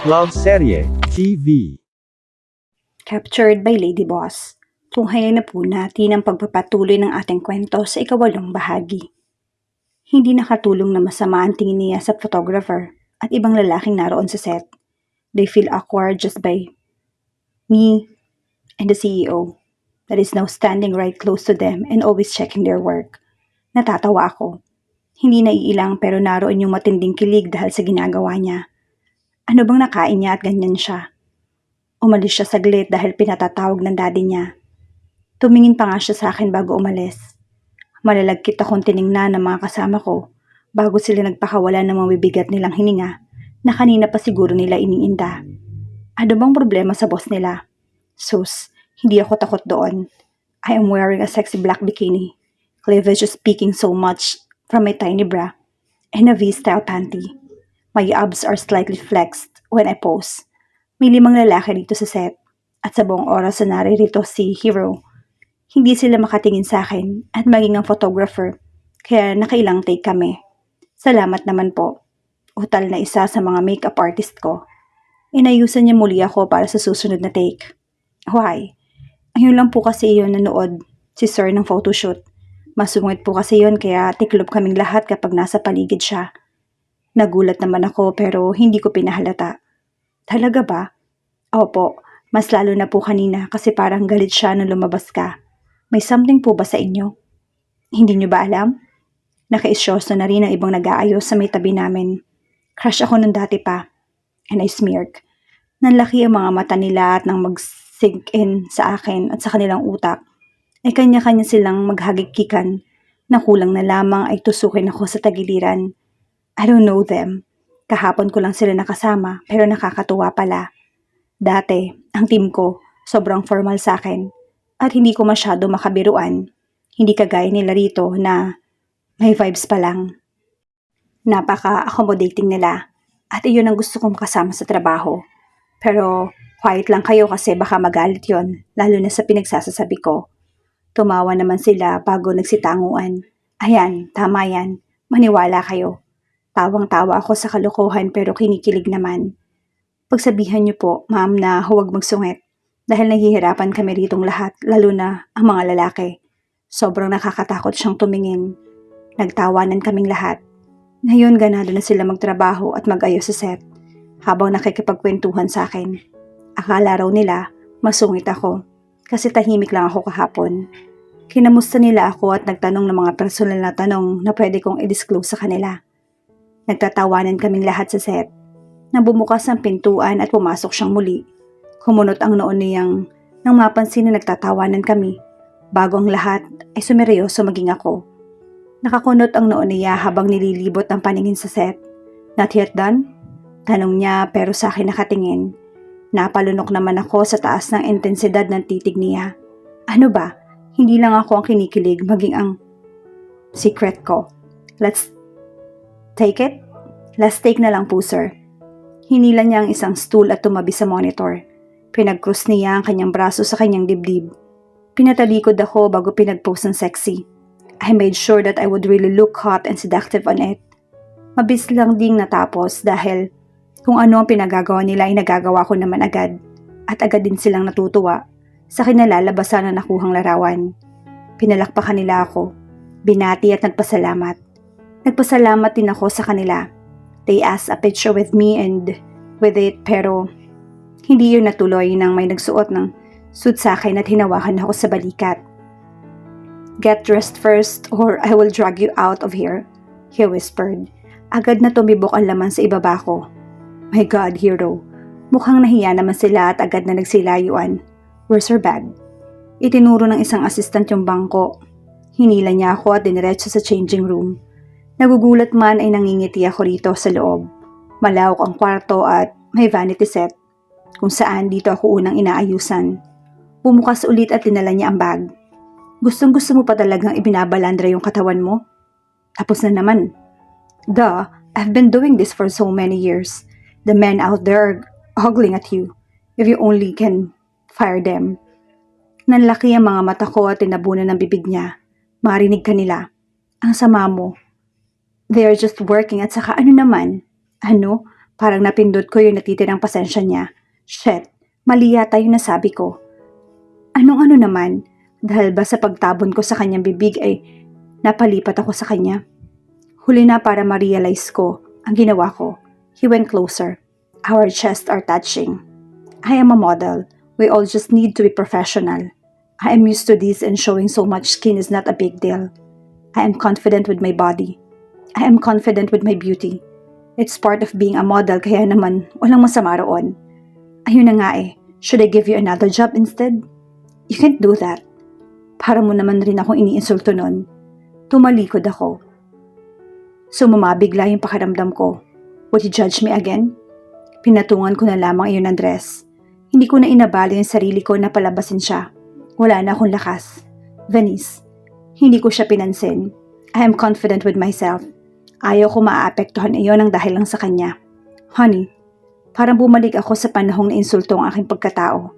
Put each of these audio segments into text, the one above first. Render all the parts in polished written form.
Love Serye TV. Captured by Lady Boss. Tunghayan na po natin ang pagpapatuloy ng ating kwento sa ikawalong bahagi. Hindi nakatulong na masama ang tingin niya sa photographer at ibang lalaking naroon sa set. They feel awkward just by me and the CEO that is now standing right close to them and always checking their work. Natatawa ako. Hindi naiilang pero naroon yung matinding kilig dahil sa ginagawa niya. Ano bang nakain niya at ganyan siya? Umalis siya saglit dahil pinatatawag ng daddy niya. Tumingin pa nga siya sa akin bago umalis. Malalagkit akong tiningnan ng mga kasama ko bago sila nagpakawala ng mabibigat nilang hininga na kanina pa siguro nila iniinda. Ano bang problema sa boss nila? Sus, hindi ako takot doon. I am wearing a sexy black bikini. Cleavage is peeking so much from my tiny bra and a V-style panty. My abs are slightly flexed when I pose. May 5 lalaki dito sa set at sa buong oras na naririto si Hero. Hindi sila makatingin sa akin at maging ang photographer kaya nakailang take kami. Salamat naman po. Utal na isa sa mga makeup artist ko. Inayusan niya muli ako para sa susunod na take. Why? Ayun lang po kasi iyon nanood si sir ng photoshoot. Masungit po kasi yon kaya tiklop kaming lahat kapag nasa paligid siya. Nagulat naman ako pero hindi ko pinahalata. Talaga ba? Opo, mas lalo na po kanina kasi parang galit siya nung lumabas ka. May something po ba sa inyo? Hindi nyo ba alam? Nakaisyoso na rin ang ibang nag-aayos sa may tabi namin. Crush ako nung dati pa. And I smirk. Nanlaki ang mga mata nila at nang mag-sink in sa akin at sa kanilang utak, ay kanya-kanya silang maghagikikan na kulang na lamang ay tusukin ako sa tagiliran. I don't know them. Kahapon ko lang sila nakasama pero nakakatuwa pala. Dati, ang team ko, sobrang formal sa akin at hindi ko masyado makabiruan. Hindi kagaya nila rito na may vibes pa lang. Napaka-accommodating nila at iyon ang gusto kong kasama sa trabaho. Pero quiet lang kayo kasi baka magalit yon, lalo na sa pinagsasasabi ko. Tumawa naman sila bago nagsitanguan. Ayan, tama yan. Maniwala kayo. Tawang-tawa ako sa kalokohan pero kinikilig naman. Pagsabihan niyo po, ma'am, na huwag magsungit dahil naghihirapan kami ritong lahat, lalo na ang mga lalaki. Sobrang nakakatakot siyang tumingin. Nagtawanan kaming lahat. Ngayon ganado na sila magtrabaho at mag-ayos sa set habang nakikipagkwentuhan sa akin. Akala raw nila masungit ako kasi tahimik lang ako kahapon. Kinamusta nila ako at nagtanong ng mga personal na tanong na pwede kong i-disclose sa kanila. Nagtatawanan kaming lahat sa set. Nang bumukas ang pintuan at pumasok siyang muli, kumunot ang noon niyang nang mapansin na nagtatawanan kami. Bago ang lahat ay sumeryoso maging ako. Nakakunot ang noon niya habang nililibot ang paningin sa set. Not yet done? Tanong niya pero sa akin nakatingin. Napalunok naman ako sa taas ng intensidad ng titig niya. Ano ba? Hindi lang ako ang kinikilig maging ang secret ko. Let's take it? Last take na lang po, sir. Hinila niya ang isang stool at tumabi sa monitor. Pinag-cross niya ang kanyang braso sa kanyang dibdib. Pinatalikod ako bago pinag-post ng sexy. I made sure that I would really look hot and seductive on it. Mabilis lang ding natapos dahil kung ano ang pinagagawa nila ay nagagawa ko naman agad. At agad din silang natutuwa sa kinalalabasan na nakuhang larawan. Pinalakpakan nila ako. Binati at nagpasalamat. Nagpasalamat din ako sa kanila. They asked a picture with me and with it pero hindi yun natuloy nang may nagsuot ng suit sa akin at hinawakan ako sa balikat. Get dressed first or I will drag you out of here, he whispered. Agad na tumibok ang laman sa ibaba ko. My God, Hero. Mukhang nahiya naman sila at agad na nagsilayuan. Where's her bag? Itinuro ng isang assistant yung bangko. Hinila niya ako at diniretso sa changing room. Nagugulat man ay nangingiti ako rito sa loob. Malawak ang kwarto at may vanity set, kung saan dito ako unang inaayusan. Bumukas ulit at dinala niya ang bag. Gustong-gusto mo pa talagang ibinabalandra yung katawan mo? Tapos na naman. Duh, I've been doing this for so many years. The men out there are ogling at you. If you only can fire them. Nanlaki ang mga mata ko at tinabunan ng bibig niya. Marinig ka nila. Ang sama mo. They are just working at saka ano naman? Ano? Parang napindot ko yung natitirang pasensya niya. Shit, mali yata yung nasabi ko. Anong ano naman? Dahil ba sa pagtabon ko sa kanyang bibig ay napalipat ako sa kanya? Huli na para ma-realize ko ang ginawa ko. He went closer. Our chests are touching. I am a model. We all just need to be professional. I am used to this and showing so much skin is not a big deal. I am confident with my body. I am confident with my beauty. It's part of being a model kaya naman walang masama roon. Ayun na nga eh. Should I give you another job instead? You can't do that. Para mo naman rin akong iniinsulto nun. Tumalikod ako. Sumamabigla yung pakiramdam ko. Would you judge me again? Pinatungan ko na lamang iyon ng dress. Hindi ko na inabali yung sarili ko na palabasin siya. Wala na akong lakas. Venice, hindi ko siya pinansin. I am confident with myself. Ayaw ko maaapektuhan iyon ng dahil lang sa kanya. Honey, parang bumalik ako sa panahong na insulto ang aking pagkatao.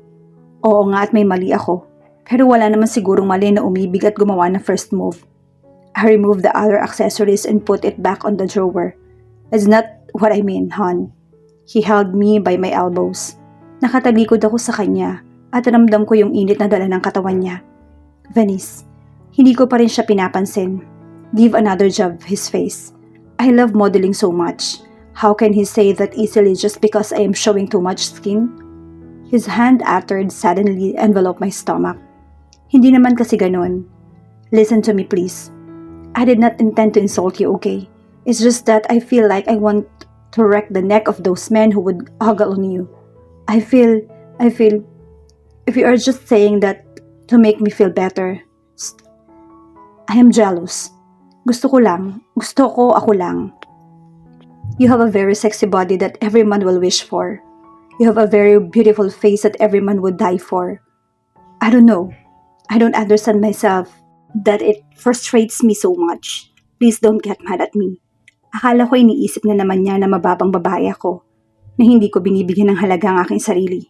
Oo nga at may mali ako. Pero wala naman sigurong mali na umibig at gumawa ng first move. I removed the other accessories and put it back on the drawer. That's not what I mean, hon. He held me by my elbows. Nakatalikod ako sa kanya at ramdam ko yung init na dala ng katawan niya. Venice, hindi ko pa rin siya pinapansin. Give another job his face. I love modeling so much. How can he say that easily just because I am showing too much skin? His hand uttered suddenly enveloped my stomach. Hindi naman kasi ganun. Listen to me please. I did not intend to insult you, okay? It's just that I feel like I want to wreck the neck of those men who would ogle on you. I feel, if you are just saying that to make me feel better, I am jealous. Gusto ko ako lang. You have a very sexy body that every man will wish for. You have a very beautiful face that every man would die for. I don't know. I don't understand myself that it frustrates me so much. Please don't get mad at me. Akala ko iniisip na naman niya na mababang babae ako, na hindi ko binibigyan ng halaga ang aking sarili.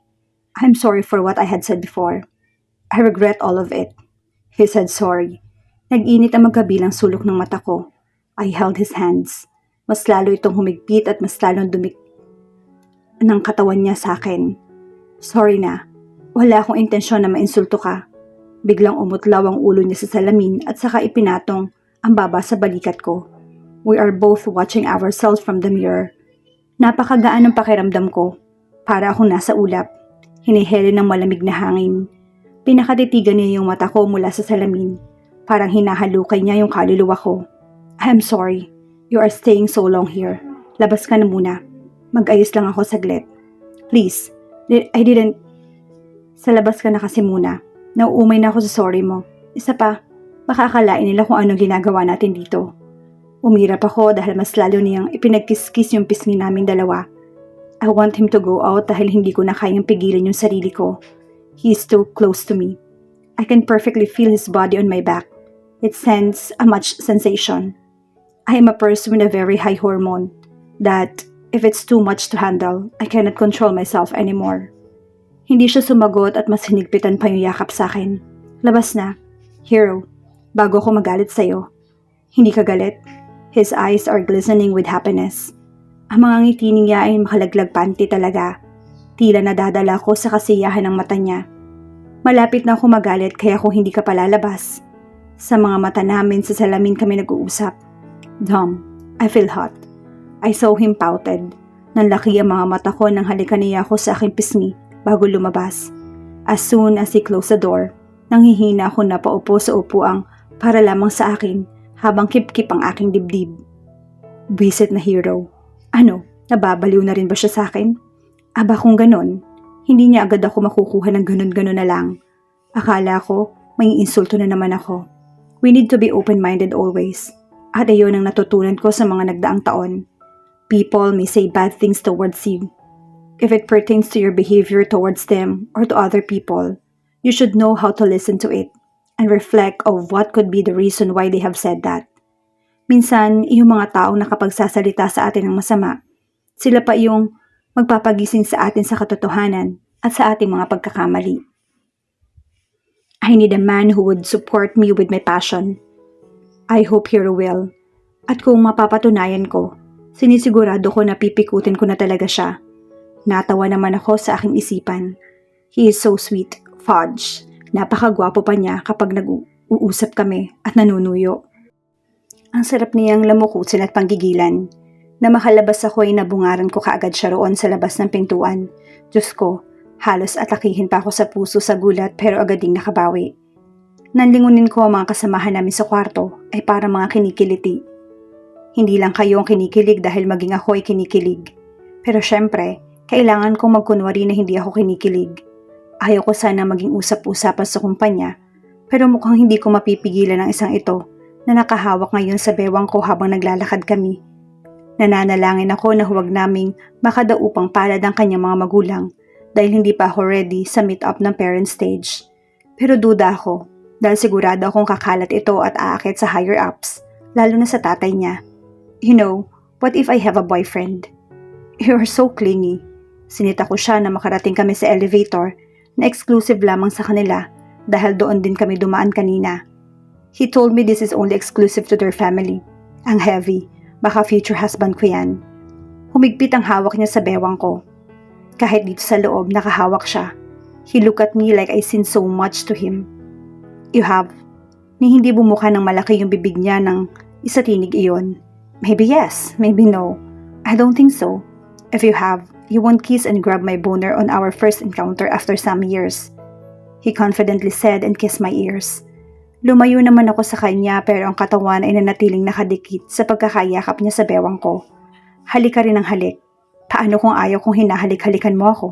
I'm sorry for what I had said before. I regret all of it. He said sorry. Nag-init ang magkabilang sulok ng mata ko. I held his hands. Mas lalo itong humigpit at mas lalong ng katawan niya sa akin. Sorry na. Wala akong intensyon na mainsulto ka. Biglang umutlaw ang ulo niya sa salamin at saka ipinatong ang baba sa balikat ko. We are both watching ourselves from the mirror. Napakagaan ng pakiramdam ko. Para akong nasa ulap. Hinihili ng malamig na hangin. Pinakatitigan niya yung mata ko mula sa salamin. Parang hinahalukay niya yung kaluluwa ko. I'm sorry. You are staying so long here. Labas ka na muna. Mag-ayos lang ako saglit. Please. I didn't. Sa labas ka na kasi muna. Nauumay na ako sa sorry mo. Isa pa, baka akalain nila kung anong ginagawa natin dito. Umirap ako dahil mas lalo niyang ipinagkiskis yung pisngi namin dalawa. I want him to go out dahil hindi ko na kayang pigilan yung sarili ko. He is too close to me. I can perfectly feel his body on my back. It sends a much sensation. I am a person with a very high hormone that if it's too much to handle, I cannot control myself anymore. Hindi siya sumagot at mas hinigpitan pa yung yakap sa akin. Labas na. Hero, bago ako magalit sa'yo. Hindi ka galit? His eyes are glistening with happiness. Ang mga ngiti niya ay makalaglag panty talaga. Tila nadadala ko sa kasiyahan ng mata niya. Malapit na ako magalit kaya kung hindi ka palalabas. Sa mga mata namin sa salamin kami nag-uusap. Dumb. I feel hot. I saw him pouted. Nanlaki ang mga mata ko nang halikan niya ako sa aking pisngi bago lumabas. As soon as he closed the door, nanghihina ako na paupo sa upuang para lamang sa akin habang kip-kip ang aking dibdib. Bisit na hero. Ano, nababaliw na rin ba siya sa akin? Aba kung ganon, hindi niya agad ako makukuha ng ganon-ganon na lang. Akala ko, may insulto na naman ako. We need to be open-minded always. At ayon ang natutunan ko sa mga nagdaang taon. People may say bad things towards you. If it pertains to your behavior towards them or to other people, you should know how to listen to it and reflect of what could be the reason why they have said that. Minsan, yung mga taong nakapagsasalita sa atin ng masama, sila pa yung magpapagising sa atin sa katotohanan at sa ating mga pagkakamali. I need a man who would support me with my passion. I hope Hero will. At kung mapapatunayan ko, Sinisigurado ko na pipikutin ko na talaga siya. Natawa naman ako sa aking isipan. He is so sweet, Fudge. Napakagwapo pa niya kapag nag-uusap kami at nanunuyo. Ang sarap niyang lamukusin at panggigilan. Na makalabas ako ay nabungaran ko kaagad siya roon sa labas ng pintuan. Diyos ko, halos atakihin pa ako sa puso sa gulat pero agad ding nakabawi. Nanlingunin ko ang mga kasamahan namin sa kwarto ay para mga kinikiliti. Hindi lang kayo ang kinikilig dahil maging ako ay kinikilig. Pero syempre, kailangan kong magkunwari na hindi ako kinikilig. Ayaw ko sana maging usap-usapan sa kumpanya, pero mukhang hindi ko mapipigilan ang isang ito na nakahawak ngayon sa bewang ko habang naglalakad kami. Nananalangin ako na huwag naming makadaupang palad ang kanyang mga magulang dahil hindi pa ako ready sa meet-up ng parent stage. Pero duda ako dahil sigurado akong kakalat ito at aakit sa higher-ups, lalo na sa tatay niya. You know, what if I have a boyfriend? You are so clingy. Sinita ko siya na makarating kami sa elevator na exclusive lamang sa kanila dahil doon din kami dumaan kanina. He told me this is only exclusive to their family. Ang heavy, baka future husband ko yan. Humigpit ang hawak niya sa bewang ko. Kahit dito sa loob nakahawak siya, he looked at me like I seen so much to him. You have? Ni hindi bumuka ng malaki yung bibig niya ng isatinig iyon. Maybe yes, maybe no. I don't think so. If you have, you won't kiss and grab my boner on our first encounter after some years. He confidently said and kissed my ears. Lumayo naman ako sa kanya pero ang katawan ay nanatiling nakadikit sa pagkakayakap niya sa bewang ko. Halik ka rin ng halik. Paano kung ayaw kong hinahalik-halikan mo ako?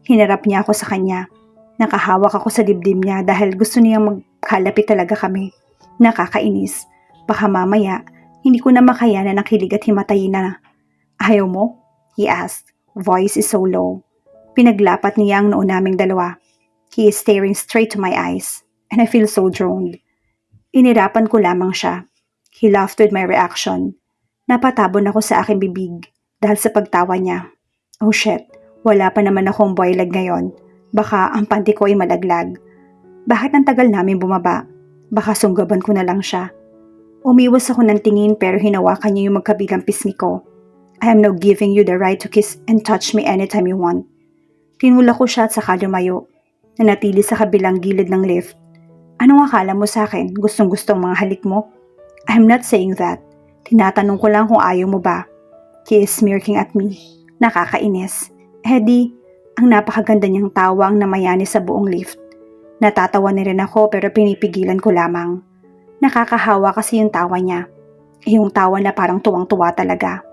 Hinarap niya ako sa kanya. Nakahawak ako sa dibdib niya dahil gusto niyang magkalapit talaga kami. Nakakainis. Baka mamaya, hindi ko na makayanan ang kilig at himatayin na. Ayaw mo? He asked. Voice is so low. Pinaglapat niya ang noo naming dalawa. He is staring straight to my eyes. And I feel so drawn. Inirapan ko lamang siya. He laughed with my reaction. Napatabon ako sa aking bibig dahil sa pagtawa niya. Oh shit, wala pa naman akong boyleg ngayon. Baka ang panty ko ay malaglag. Bakit ang tagal namin bumaba? Baka sunggaban ko na lang siya. Umiwas ako ng tingin pero hinawakan niya yung magkabilang pisngi ko. I am now giving you the right to kiss and touch me anytime you want. Tinula ko siya at saka lumayo. Nanatili sa kabilang gilid ng lift. Anong akala mo sa akin? Gustong-gustong mga halik mo? I'm not saying that. Tinatanong ko lang kung ayaw mo ba. He is smirking at me. Nakakainis. Eddie, ang napakaganda niyang tawa ang namayani sa buong lift. Natatawa na rin ako pero pinipigilan ko lamang. Nakakahawa kasi yung tawa niya. Yung tawa na parang tuwang-tuwa talaga.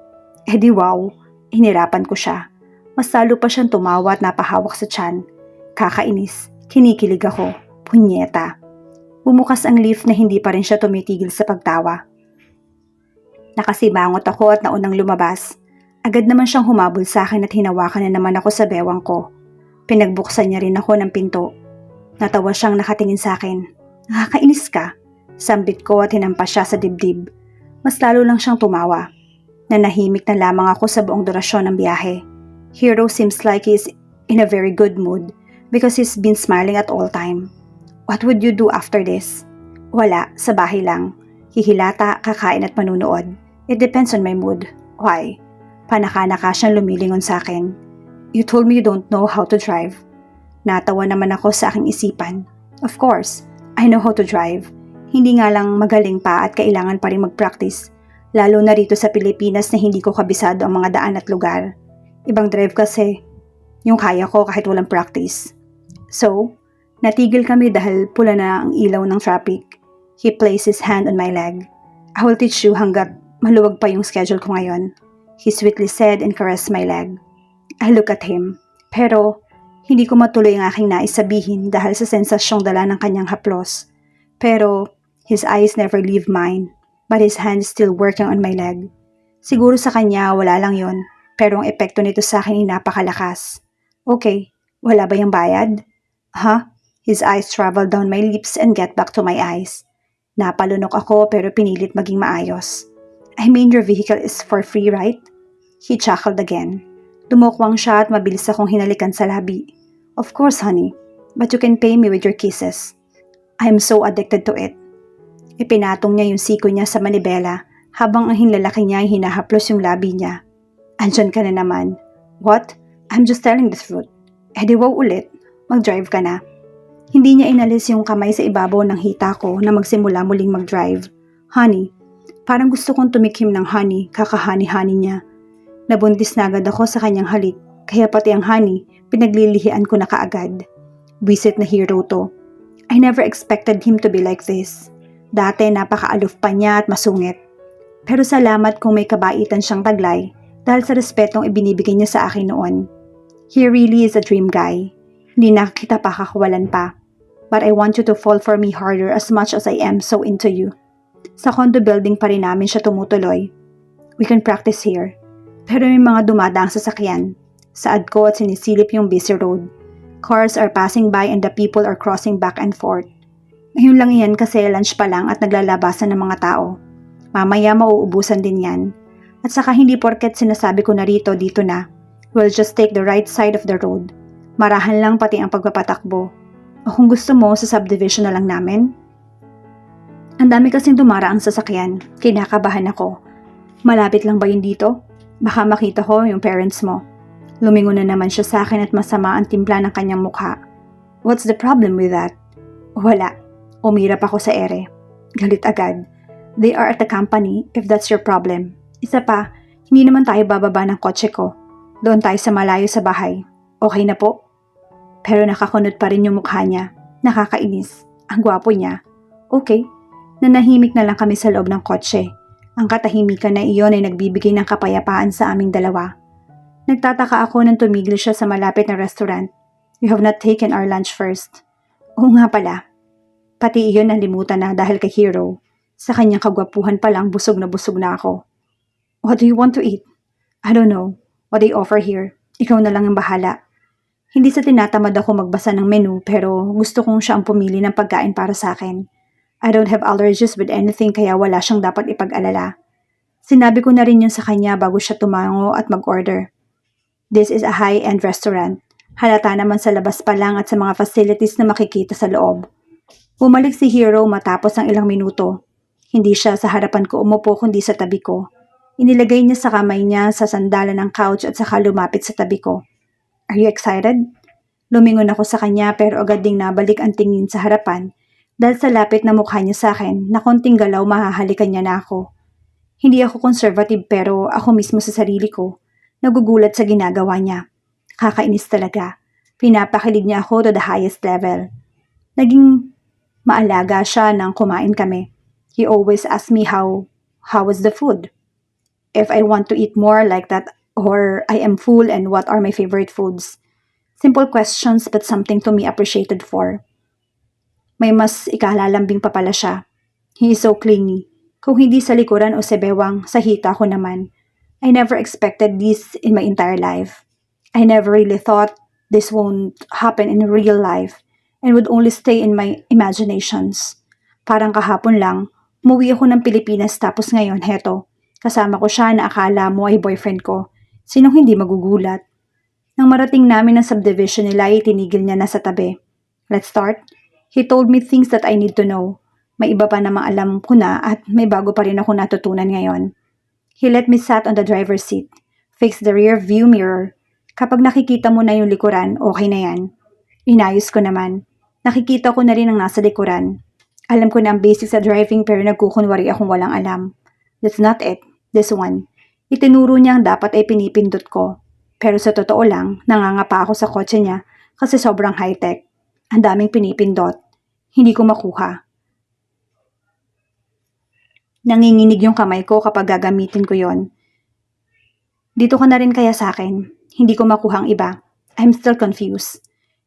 Eddie wow, inirapan ko siya. Mas lalo pa siyang tumawa at napahawak sa tiyan. Kakainis, kinikilig ako. Punyeta. Bumukas ang lift na hindi pa rin siya tumitigil sa pagtawa. Nakasibangot ako at naunang lumabas. Agad naman siyang humabol sa akin at hinawakan na naman ako sa bewang ko. Pinagbuksan niya rin ako ng pinto. Natawa siyang nakatingin sa akin. Nakakainis ka. Sambit ko at hinampas siya sa dibdib. Mas lalo lang siyang tumawa. Nanahimik na lamang ako sa buong durasyon ng biyahe. Hero seems like he is in a very good mood because he's been smiling at all time. What would you do after this? Wala, sa bahay lang. Hihilata, kakain at manunood. It depends on my mood. Why? Panaka-naka siyang lumilingon sa akin. You told me you don't know how to drive. Natawa naman ako sa aking isipan. Of course, I know how to drive. Hindi nga lang magaling pa at kailangan pa rin mag-practice. Lalo na rito sa Pilipinas na hindi ko kabisado ang mga daan at lugar. Ibang drive kasi, yung kaya ko kahit walang practice. So, natigil kami dahil pula na ang ilaw ng traffic. He placed his hand on my leg. I will teach you hanggat maluwag pa yung schedule ko ngayon. He sweetly said and caressed my leg. I look at him, pero hindi ko matuloy ang aking nais sabihin dahil sa sensasyong dala ng kanyang haplos. Pero his eyes never leave mine, but his hand is still working on my leg. Siguro sa kanya wala lang yon, pero ang epekto nito sa akin ay napakalakas. Okay, wala ba yung bayad? Huh? His eyes traveled down my lips and get back to my eyes. Napalunok ako pero pinilit maging maayos. I mean your vehicle is for free, right? He chuckled again. Dumukwang siya at mabilis akong hinalikan sa labi. Of course, honey. But you can pay me with your kisses. I am so addicted to it. Ipinatong niya yung siko niya sa manibela habang ang hinlalaki niya ay hinahaplos yung labi niya. Andyan ka na naman. What? I'm just telling the truth. Eh di wow ulit. Mag-drive ka na. Hindi niya inalis yung kamay sa ibabaw ng hita ko na magsimula muling mag-drive. Honey, parang gusto kong tumikim ng honey, kakahani-honey niya. Nabuntis na agad ako sa kanyang halik, kaya pati ang honey, pinaglilihian ko na kaagad. Wisit na hero to. I never expected him to be like this. Dati napaka-aloof pa niya at masungit. Pero salamat kung may kabaitan siyang taglay dahil sa respetong ibinibigay niya sa akin noon. He really is a dream guy. Hindi na kita pakakawalan pa. But I want you to fall for me harder as much as I am so into you. Sa condo building pa rin namin siya tumutuloy. We can practice here. Pero may mga dumadaang sasakyan. Saad ko at sinisilip yung busy road. Cars are passing by and the people are crossing back and forth. Ngayon lang yan kasi lunch pa lang at naglalabasan ng mga tao. Mamaya mauubusan din yan. At saka hindi porket sinasabi ko na rito, dito na. We'll just take the right side of the road. Marahan lang pati ang pagpapatakbo. O kung gusto mo, sa subdivision na lang namin. Ang dami kasing dumaraang sasakyan. Kinakabahan ako. Malapit lang ba yun dito? Baka makita ko yung parents mo. Lumingon na naman siya sa akin at masama ang timpla ng kanyang mukha. What's the problem with that? Wala. Umirap ako sa ere. Galit agad. They are at the company if that's your problem. Isa pa, hindi naman tayo bababa ng kotse ko. Doon tayo sa malayo sa bahay. Okay na po? Pero nakakunot pa rin yung mukha niya. Nakakainis. Ang gwapo niya. Okay. Nanahimik na lang kami sa loob ng kotse. Ang katahimikan na iyon ay nagbibigay ng kapayapaan sa aming dalawa. Nagtataka ako nang tumigil siya sa malapit na restaurant. You have not taken our lunch first. Oo nga pala. Pati iyon nalimutan na dahil kay Hero. Sa kanyang kagwapuhan pa lang busog na ako. What do you want to eat? I don't know. What they offer here. Ikaw na lang ang bahala. Hindi sa tinatamad ako magbasa ng menu pero gusto kong siya ang pumili ng pagkain para sa akin. I don't have allergies with anything kaya wala siyang dapat ipag-alala. Sinabi ko na rin yun sa kanya bago siya tumango at mag-order. This is a high-end restaurant. Halata naman sa labas pa lang at sa mga facilities na makikita sa loob. Bumalik si Hero matapos ang ilang minuto. Hindi siya sa harapan ko umupo kundi sa tabi ko. Inilagay niya sa kamay niya sa sandalan ng couch at saka lumapit sa tabi ko. Are you excited? Lumingon ako sa kanya pero agad ding nabalik ang tingin sa harapan dahil sa lapit na mukha niya sa akin na konting galaw mahahalikan niya na ako. Hindi ako conservative pero ako mismo sa sarili ko. Nagugulat sa ginagawa niya. Kakainis talaga. Pinapakilig niya ako to the highest level. Naging maalaga siya nang kumain kami. He always asks me how was the food? If I want to eat more like that or I am full and what are my favorite foods? Simple questions but something to be appreciated for. May mas ikalalambing pa pala siya. He is so clingy. Kung hindi sa likuran o sa bewang, sa hita ko naman. I never expected this in my entire life. I never really thought this won't happen in real life and would only stay in my imaginations. Parang kahapon lang, umuwi ako ng Pilipinas tapos ngayon, heto, kasama ko siya na akala mo ay boyfriend ko. Sinong hindi magugulat? Nang marating namin ang subdivision nila ay tinigil niya na sa tabi. Let's start. He told me things that I need to know. May iba pa namang alam ko na at may bago pa rin ako natutunan ngayon. He let me sat on the driver's seat. Fix the rear view mirror. Kapag nakikita mo na yung likuran, okay na yan. Inayos ko naman. Nakikita ko na rin ang nasa likuran. Alam ko na ang basics sa driving pero nagkukunwari akong walang alam. That's not it. This one. Itinuro niya ang dapat ay pinipindot ko. Pero sa totoo lang, nangangapa ako sa kotse niya kasi sobrang high-tech. Ang daming pinipindot. Hindi ko makuha. Nanginginig yung kamay ko kapag gagamitin ko yon. Dito ka na rin kaya sa akin. Hindi ko makuha ang iba. I'm still confused.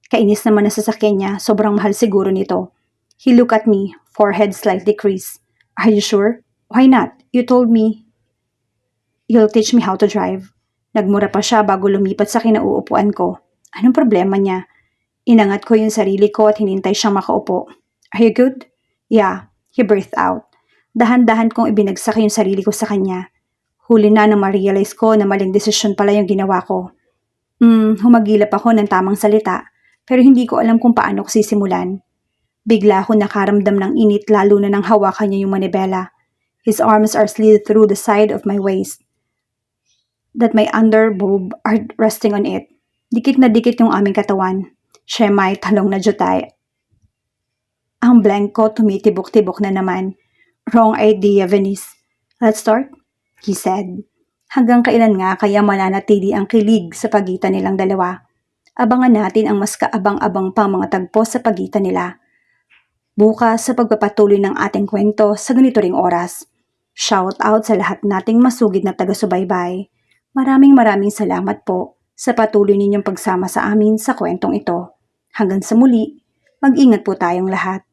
Kainis naman na sasakyan niya. Sobrang mahal siguro nito. He looked at me, forehead slightly creased. Are you sure? Why not? You told me you'll teach me how to drive. Nagmura pa siya bago lumipat sa kinauupuan ko. Anong problema niya? Inangat ko yung sarili ko at hinintay siyang makaupo. Are you good? Yeah, he breathed out. Dahan-dahan kong ibinagsak yung sarili ko sa kanya. Huli na nang ma-realize ko na maling desisyon pala yung ginawa ko. Humagilap ako ng tamang salita, pero hindi ko alam kung paano ko sisimulan. Bigla ako nakaramdam ng init lalo na nang hawakan niya yung manibela. His arms are slid through the side of my waist, that my underboob are resting on it. Dikit na dikit yung aming katawan. Siya may talong na jutay. Ang blank ko tumitibok-tibok na naman. Wrong idea, Venice. Let's start, he said. Hanggang kailan nga kaya mananatili ang kilig sa pagitan nilang dalawa? Abangan natin ang mas kaabang-abang pang mga tagpo sa pagitan nila. Bukas sa pagpapatuloy ng ating kwento sa ganito ring oras. Shout out sa lahat nating masugid na taga-subaybay. Maraming salamat po sa patuloy ninyong pagsama sa amin sa kwentong ito. Hanggang sa muli, mag-ingat po tayong lahat.